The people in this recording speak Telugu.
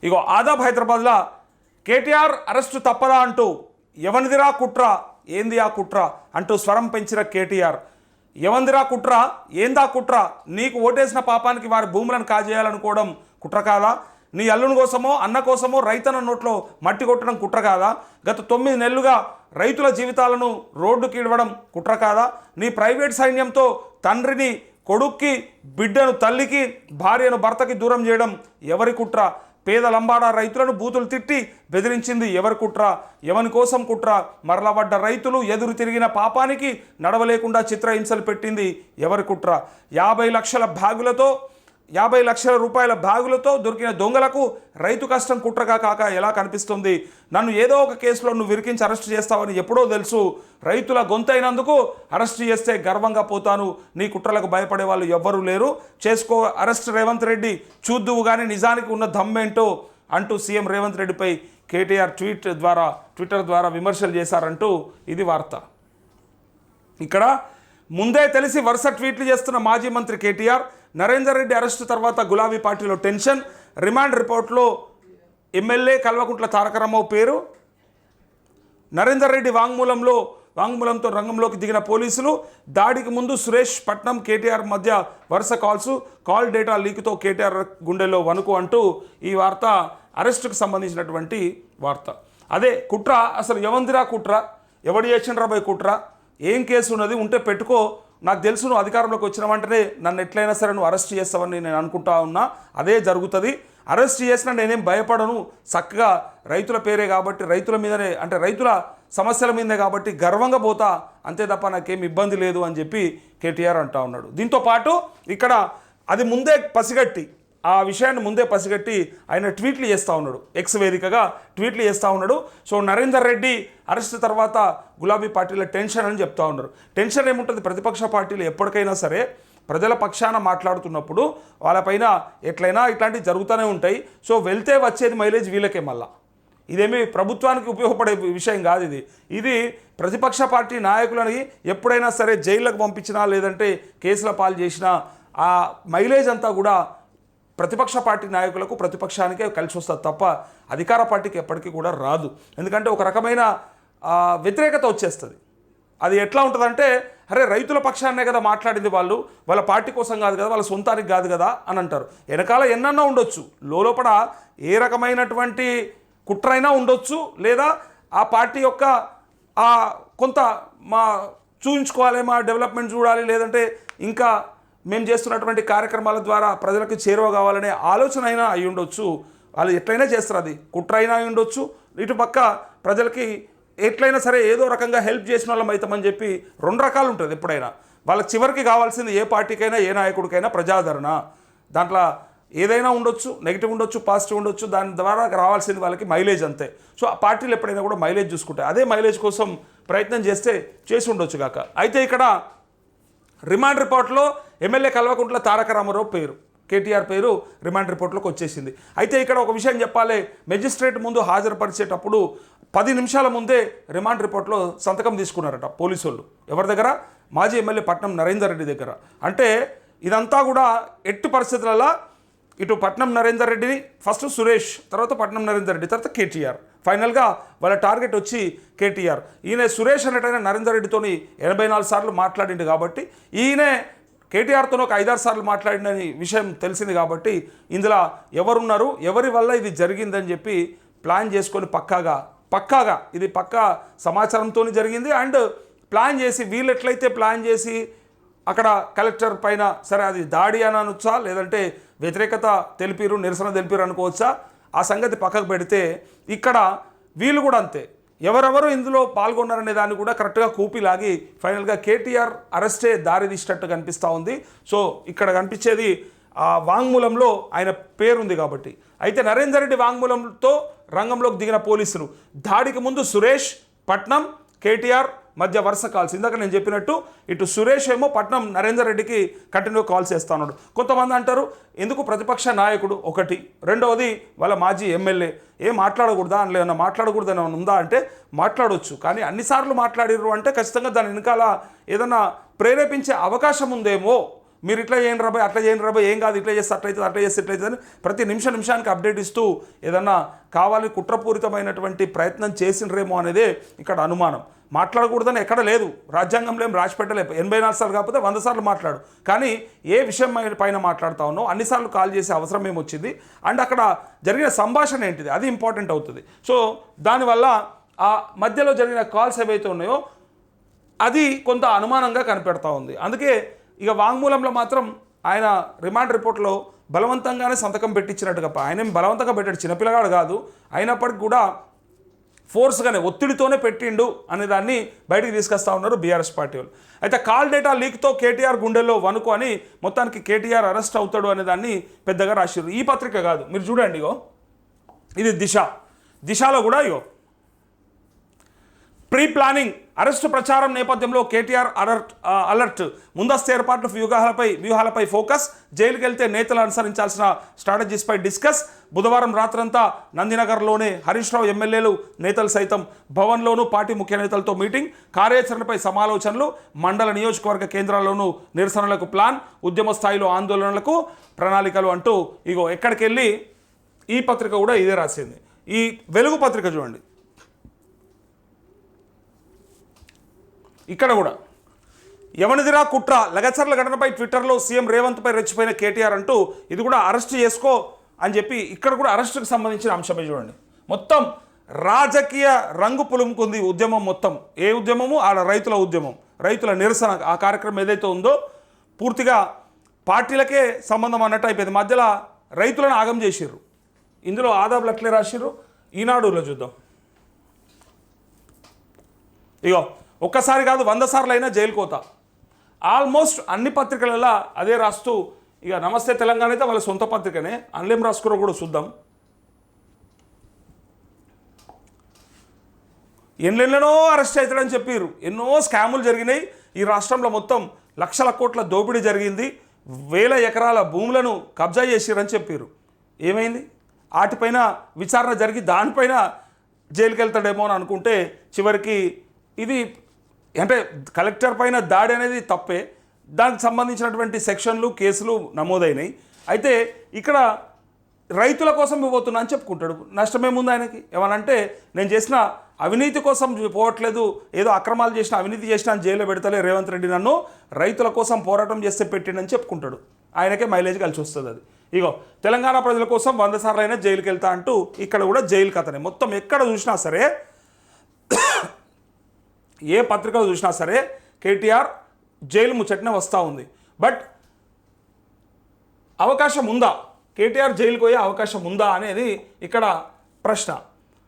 ఇగో ఆదాబ్ హైదరాబాద్లో కేటీఆర్ అరెస్టు తప్పదా అంటూ ఎవనిదిరా కుట్ర ఏంది ఆ కుట్ర అంటూ స్వరం పెంచిన కేటీఆర్. ఎవందిరా కుట్ర ఏందా కుట్ర, నీకు ఓటేసిన పాపానికి వారి భూములను కాజేయాలనుకోవడం కుట్ర కాదా? నీ అల్లుని కోసమో అన్న కోసమో రైతన్న నోట్లో మట్టి కొట్టడం కుట్ర కాదా? గత 9 నెలలుగా రైతుల జీవితాలను రోడ్డుకి ఇడవడం కుట్ర కాదా? నీ ప్రైవేట్ సైన్యంతో తండ్రిని కొడుక్కి, బిడ్డను తల్లికి, భార్యను భర్తకి దూరం చేయడం ఎవరి కుట్ర? పేద లంబాడా రైతులను బూతులు తిట్టి బెదిరించింది ఎవరి కుట్ర? ఎవని కోసం కుట్ర? మరలబడ్డ రైతులు ఎదురు తిరిగిన పాపానికి నడవలేకుండా చిత్రహింసలు పెట్టింది ఎవరి కుట్ర? 50 లక్షల రూపాయల బ్యాగులతో దొరికిన దొంగలకు రైతు కష్టం కుట్రగా కాక ఎలా కనిపిస్తుంది? నన్ను ఏదో ఒక కేసులో నువ్వు విరికించి అరెస్ట్ చేస్తావని ఎప్పుడో తెలుసు. రైతుల గొంతైనందుకు అరెస్ట్ చేస్తే గర్వంగా పోతాను. నీ కుట్రలకు భయపడే వాళ్ళు ఎవ్వరూ లేరు. చేసుకో అరెస్ట్ రేవంత్ రెడ్డి, చూద్దువు కానీ నిజానికి ఉన్న దమ్మేంటో అంటూ సీఎం రేవంత్ రెడ్డిపై కేటీఆర్ ట్విట్టర్ ద్వారా విమర్శలు చేశారంటూ ఇది వార్త. ఇక్కడ ముందే తెలిసి వరుస ట్వీట్లు చేస్తున్న మాజీ మంత్రి కేటీఆర్, నరేందర్ రెడ్డి అరెస్టు తర్వాత గులాబీ పార్టీలో టెన్షన్, రిమాండ్ రిపోర్ట్లో ఎమ్మెల్యే కల్వకుంట్ల తారక రామారావు పేరు, నరేందర్ రెడ్డి వాంగ్మూలంతో రంగంలోకి దిగిన పోలీసులు, దాడికి ముందు సురేష్, పట్నం, కేటీఆర్ మధ్య వరుస కాల్ డేటా లీక్తో కేటీఆర్ గుండెల్లో వణుకు అంటూ ఈ వార్త అరెస్టుకు సంబంధించినటువంటి వార్త. అదే కుట్ర అసలు ఎవందిరా కుట్ర, ఎవడు చేసిండ్రా బై కుట్ర, ఏం కేసు ఉన్నది ఉంటే పెట్టుకో, నాకు తెలుసు నువ్వు అధికారంలోకి వచ్చిన వెంటనే నన్ను ఎట్లయినా సరే నువ్వు అరెస్ట్ చేస్తావని నేను అనుకుంటా ఉన్నా, అదే జరుగుతుంది. అరెస్ట్ చేసినా నేనేం భయపడను, చక్కగా రైతుల పేరే కాబట్టి రైతుల మీదనే అంటే రైతుల సమస్యల మీదే కాబట్టి గర్వంగా పోతా, అంతే తప్ప నాకేం ఇబ్బంది లేదు అని చెప్పి కేటీఆర్ అంటా ఉన్నాడు. దీంతో పాటు ఇక్కడ అది ముందే పసిగట్టి ఆ విషయాన్ని ముందే పసిగట్టి ఆయన ట్వీట్లు చేస్తూ ఉన్నాడు, ఎక్స్ వేదికగా ట్వీట్లు చేస్తూ ఉన్నాడు. సో నరేందర్ రెడ్డి అరెస్ట్ తర్వాత గులాబీ పార్టీల టెన్షన్ అని చెప్తా ఉన్నారు. టెన్షన్ ఏముంటుంది, ప్రతిపక్ష పార్టీలు ఎప్పటికైనా సరే ప్రజల పక్షాన మాట్లాడుతున్నప్పుడు వాళ్ళపైన ఎట్లయినా ఇట్లాంటివి జరుగుతూనే ఉంటాయి. సో వెళ్తే వచ్చేది మైలేజ్ వీళ్ళకే, మళ్ళా ఇదేమీ ప్రభుత్వానికి ఉపయోగపడే విషయం కాదు. ఇది ప్రతిపక్ష పార్టీ నాయకులని ఎప్పుడైనా సరే జైళ్ళకు పంపించినా లేదంటే కేసుల పాలు చేసినా ఆ మైలేజ్ అంతా కూడా ప్రతిపక్ష పార్టీ నాయకులకు, ప్రతిపక్షానికే కలిసి వస్తుంది తప్ప అధికార పార్టీకి ఎప్పటికీ కూడా రాదు. ఎందుకంటే ఒక రకమైన వ్యతిరేకత వచ్చేస్తుంది. అది ఎట్లా ఉంటుందంటే, అరే రైతుల పక్షాన్నే కదా మాట్లాడింది, వాళ్ళ పార్టీ కోసం కాదు కదా, వాళ్ళ సొంతానికి కాదు కదా అని అంటారు. వెనకాల ఎన్నన్నా ఉండొచ్చు, లోపల ఏ రకమైనటువంటి కుట్రైనా ఉండొచ్చు, లేదా ఆ పార్టీ యొక్క కొంత చూపించుకోవాలి, మా డెవలప్మెంట్ చూడాలి, లేదంటే ఇంకా మేము చేస్తున్నటువంటి కార్యక్రమాల ద్వారా ప్రజలకు చేరువ కావాలనే ఆలోచన అయినా అయి ఉండొచ్చు. వాళ్ళు ఎట్లయినా చేస్తారు, అది కుట్ర అయినా అయి ఉండొచ్చు. ఇటుపక్క ప్రజలకి ఎట్లయినా సరే ఏదో రకంగా హెల్ప్ చేసిన వాళ్ళం అవుతామని చెప్పి 2 రకాలు ఉంటుంది. ఎప్పుడైనా వాళ్ళకి చివరికి కావాల్సింది ఏ పార్టీకైనా ఏ నాయకుడికైనా ప్రజాదరణ. దాంట్లో ఏదైనా ఉండొచ్చు, నెగిటివ్ ఉండొచ్చు, పాజిటివ్ ఉండొచ్చు. దాని ద్వారా రావాల్సింది వాళ్ళకి మైలేజ్ అంతే. సో ఆ పార్టీలు ఎప్పుడైనా కూడా మైలేజ్ చూసుకుంటాయి. అదే మైలేజ్ కోసం ప్రయత్నం చేసి ఉండొచ్చు కాక. అయితే ఇక్కడ రిమాండ్ రిపోర్ట్లో ఎమ్మెల్యే కల్వకుంట్ల తారక రామారావు పేరు, కేటీఆర్ పేరు రిమాండ్ రిపోర్ట్లోకి వచ్చేసింది. అయితే ఇక్కడ ఒక విషయం చెప్పాలి, మెజిస్ట్రేట్ ముందు హాజరుపరిచేటప్పుడు 10 నిమిషాల ముందే రిమాండ్ రిపోర్ట్లో సంతకం తీసుకున్నారట పోలీసు వాళ్ళు. ఎవరి దగ్గర? మాజీ ఎమ్మెల్యే పట్నం నరేందర్ రెడ్డి దగ్గర. అంటే ఇదంతా కూడా ఎట్టి పరిస్థితులలో ఇటు పట్నం నరేందర్ రెడ్డిని ఫస్ట్ సురేష్, తర్వాత పట్నం నరేందర్ రెడ్డి, తర్వాత కేటీఆర్, ఫైనల్గా వాళ్ళ టార్గెట్ వచ్చి కేటీఆర్. ఈయన సురేష్ అనేటైనా నరేందర్ రెడ్డితో 84 సార్లు మాట్లాడిండు కాబట్టి, ఈయనే కేటీఆర్తో ఒక 5-6 సార్లు మాట్లాడిన విషయం తెలిసింది కాబట్టి, ఇందులో ఎవరున్నారు, ఎవరి వల్ల ఇది జరిగిందని చెప్పి ప్లాన్ చేసుకొని పక్కాగా ఇది పక్కా సమాచారంతో జరిగింది. అండ్ ప్లాన్ చేసి వీళ్ళు ఎట్లయితే ప్లాన్ చేసి అక్కడ కలెక్టర్ పైన సరే అది దాడి అని అనొచ్చా, లేదంటే వ్యతిరేకత తెలిపిరు, నిరసన తెలిపిరు అనుకోవచ్చా, ఆ సంగతి పక్కకు పెడితే ఇక్కడ వీళ్ళు కూడా అంతే, ఎవరెవరు ఇందులో పాల్గొన్నారనే దాన్ని కూడా కరెక్ట్గా కూపిలాగి ఫైనల్గా కేటీఆర్ అరెస్టే దారి తీసినట్టు కనిపిస్తూ ఉంది. సో ఇక్కడ కనిపించేది ఆ వాంగ్మూలంలో ఆయన పేరుంది కాబట్టి. అయితే నరేందర్ రెడ్డి వాంగ్మూలంతో రంగంలోకి దిగిన పోలీసులు, దాడికి ముందు సురేష్, పట్నం, కేటీఆర్ మధ్య వరుస కాల్స్. ఇందాక నేను చెప్పినట్టు ఇటు సురేష్ ఏమో పట్నం నరేందర్ రెడ్డికి కంటిన్యూ కాల్స్ చేస్తా ఉన్నాడు. కొంతమంది అంటారు ఎందుకు ప్రతిపక్ష నాయకుడు ఒకటి, రెండవది వాళ్ళ మాజీ ఎమ్మెల్యే ఏం మాట్లాడకూడదా అని, ఏమన్నా మాట్లాడకూడదని ఉందా అంటే మాట్లాడవచ్చు. కానీ అన్నిసార్లు మాట్లాడిర్రు అంటే ఖచ్చితంగా దాని వెనకాల ఏదన్నా ప్రేరేపించే అవకాశం ఉందేమో, మీరు ఇట్లా చేయండి రాబాయ్, అట్లా చేయండి రాబాయ్, ఏం కాదు, ఇట్లా చేస్తే అట్లయితుంది, అట్లా చేస్తే ఇట్లయితుంది అని ప్రతి నిమిషానికి అప్డేట్ ఇస్తూ ఏదన్నా కావాలి కుట్రపూరితమైనటువంటి ప్రయత్నం చేసిండ్రేమో అనేదే ఇక్కడ అనుమానం. మాట్లాడకూడదని ఎక్కడ లేదు, రాజ్యాంగంలో ఏం రాసి పెట్టలేదు. 84 సార్లు కాకపోతే 100 సార్లు మాట్లాడు, కానీ ఏ విషయం పైన మాట్లాడుతా ఉన్నావు అన్నిసార్లు కాల్ చేసే అవసరం ఏమొచ్చింది, అండ్ అక్కడ జరిగిన సంభాషణ ఏంటిది, అది ఇంపార్టెంట్ అవుతుంది. సో దానివల్ల ఆ మధ్యలో జరిగిన కాల్స్ ఏవైతే ఉన్నాయో అది కొంత అనుమానంగా కనిపెడతా ఉంది. అందుకే ఇక వాంగ్మూలంలో మాత్రం ఆయన రిమాండ్ రిపోర్ట్లో బలవంతంగానే సంతకం పెట్టించినట్టుగా, ఆయన ఏం బలవంతంగా పెట్టాడు, చిన్నపిల్లగాడు కాదు, అయినప్పటికీ కూడా ఫోర్స్గానే ఒత్తిడితోనే పెట్టిండు అనే దాన్ని బయటికి తీసుకొస్తా ఉన్నారు బీఆర్ఎస్ పార్టీ వాళ్ళు. అయితే కాల్ డేటా లీక్తో కేటీఆర్ గుండెల్లో వణుకు అని మొత్తానికి కేటీఆర్ అరెస్ట్ అవుతాడు అనే దాన్ని పెద్దగా రాసిర్రు. ఈ పత్రిక కాదు, మీరు చూడండి, ఇగో ఇది దిశలో కూడా ఇగో ప్రీ ప్లానింగ్ అరెస్టు ప్రచారం నేపథ్యంలో కేటీఆర్ అలర్ట్, ముందస్తు ఏర్పాట్లు వ్యూహాలపై ఫోకస్, జైలుకి వెళ్తే నేతలు అనుసరించాల్సిన స్ట్రాటజీస్పై డిస్కస్. బుధవారం రాత్రంతా నందినగర్లోనే హరీష్ రావు ఎమ్మెల్యేలు నేతలు సైతం భవన్లోనూ పార్టీ ముఖ్య నేతలతో మీటింగ్, కార్యాచరణపై సమాలోచనలు, మండల నియోజకవర్గ కేంద్రాల్లోనూ నిరసనలకు ప్లాన్, ఉద్యమ స్థాయిలో ఆందోళనలకు ప్రణాళికలు అంటూ ఇగో ఎక్కడికి వెళ్ళి ఈ పత్రిక కూడా ఇదే రాసింది. ఈ వెలుగు పత్రిక చూడండి, ఇక్కడ కూడా ఎవనిదిరా కుట్ర, లగచర్ల ఘటనపై ట్విట్టర్లో సీఎం రేవంత్పై రెచ్చిపోయిన కేటీఆర్ అంటూ ఇది కూడా అరెస్ట్ చేసుకో అని చెప్పి ఇక్కడ కూడా అరెస్టుకు సంబంధించిన అంశమే చూడండి. మొత్తం రాజకీయ రంగు పులుముకుంది ఉద్యమం మొత్తం. ఏ ఉద్యమము? ఆడ రైతుల ఉద్యమం, రైతుల నిరసన, ఆ కార్యక్రమం ఏదైతే ఉందో పూర్తిగా పార్టీలకే సంబంధం అన్నట్టు అయిపోయింది. మధ్యలో రైతులను ఆగం చేసిర్రు. ఇందులో ఆదాబులు అట్లే రాసిర్రు. ఈనాడులో చూద్దాం, ఇగో ఒక్కసారి కాదు 100 సార్లు అయినా జైలు కోత. ఆల్మోస్ట్ అన్ని పత్రికలలో అదే రాస్తూ, ఇక నమస్తే తెలంగాణ అయితే వాళ్ళ సొంత పత్రికనే, అందులో రాసుకురో కూడా చూద్దాం. ఎన్నెన్నో అరెస్ట్ అవుతాడని చెప్పారు, ఎన్నో స్కాములు జరిగినాయి ఈ రాష్ట్రంలో, మొత్తం లక్షల కోట్ల దోపిడీ జరిగింది, 1000 ఎకరాల భూములను కబ్జా చేసిరని చెప్పారు. ఏమైంది? వాటిపైన విచారణ జరిగి దానిపైన జైలుకి వెళ్తాడేమో అని అనుకుంటే చివరికి ఇది అంటే కలెక్టర్ పైన దాడి అనేది తప్పే, దానికి సంబంధించినటువంటి సెక్షన్లు కేసులు నమోదైనాయి. అయితే ఇక్కడ రైతుల కోసం పోతున్నా అని చెప్పుకుంటాడు. నష్టమేముంది ఆయనకి? ఏమనంటే నేను చేసిన అవినీతి కోసం పోవట్లేదు, ఏదో అక్రమాలు చేసిన అవినీతి చేసిన అని జైల్లో పెడతలే రేవంత్ రెడ్డి, నన్ను రైతుల కోసం పోరాటం చేస్తే పెట్టిండని చెప్పుకుంటాడు. ఆయనకే మైలేజ్ కలిసి వస్తుంది అది. ఇగో తెలంగాణ ప్రజల కోసం 100 సార్లు అయినా జైలుకి వెళ్తా అంటూ ఇక్కడ కూడా జైలు కథనే. మొత్తం ఎక్కడ చూసినా సరే, ఏ పత్రికలో చూసినా సరే కేటీఆర్ జైలు ముచ్చటనే వస్తూ ఉంది. బట్ అవకాశం ఉందా? కేటీఆర్ జైలుకు పోయే అవకాశం ఉందా అనేది ఇక్కడ ప్రశ్న.